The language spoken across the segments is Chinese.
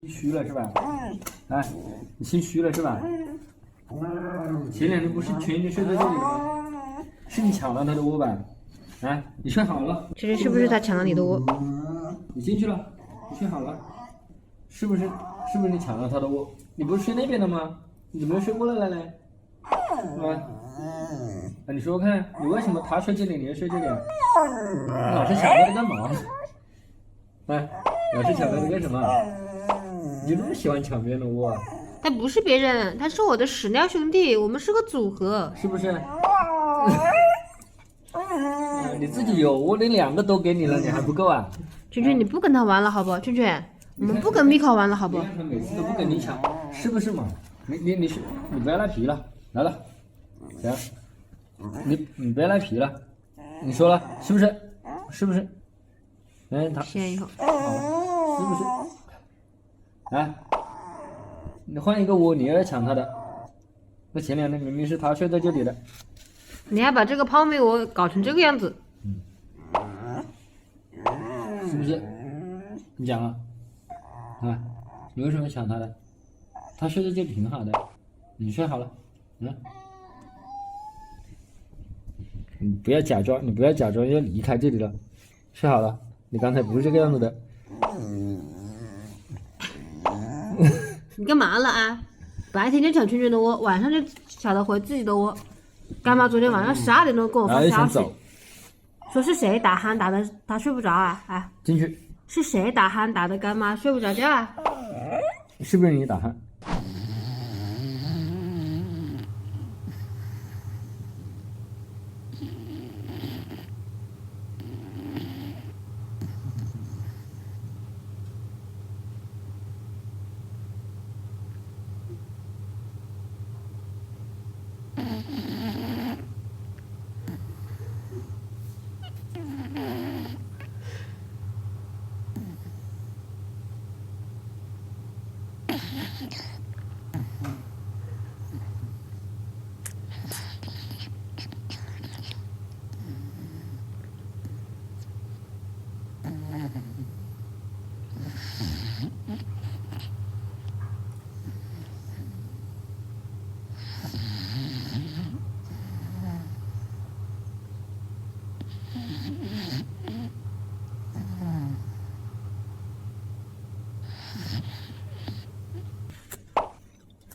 心虚了是吧？哎，你心虚了是吧？前两天不是全家睡在这里吗？是你抢了他的窝吧？啊，你睡好了？这是不是他抢了你的窝？你进去了？你睡好了？是不是？是不是你抢了他的窝？你不是睡那边的吗？你怎么又睡过来了嘞？你说说看，你为什么他睡这里，你又睡这里啊？你老是抢他的干嘛？老是抢他的干什么？你那么喜欢抢别人的窝啊？他不是别人，他是我的屎尿兄弟，我们是个组合。是不是？你自己有，我连2个都给你了，你还不够啊？圈圈，你不跟他玩了好不好？圈圈，我们不跟米考玩了好不好？你看他每次都不跟你抢，是不是嘛？你不要赖皮了，来了，行，你不要赖皮了，你说了是不是？是不是？他先以后，是不是？你换一个窝，你又要抢他的，那前2天明明是他睡在这里的。你还把这个泡面窝搞成这个样子，是不是？你讲啊，你为什么抢他的？他睡在这里挺好的，你睡好了，你不要假装要离开这里了，睡好了，你刚才不是这个样子的。你干嘛了啊？白天就抢圈圈的窝，晚上就抢着回自己的窝。干妈昨天晚上12点钟给我发消息，说是谁打鼾打的他睡不着啊？进去。是谁打鼾打的干妈睡不着觉啊？是不是你打鼾？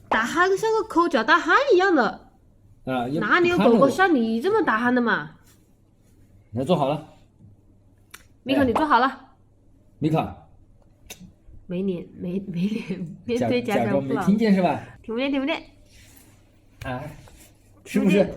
打鼾像个抠脚大汉一样的，哪里有狗狗像你这么打鼾的嘛？你坐好了，米可，你坐好了。米可，没脸，面对家长父老，没听见是吧？听不见。是不是？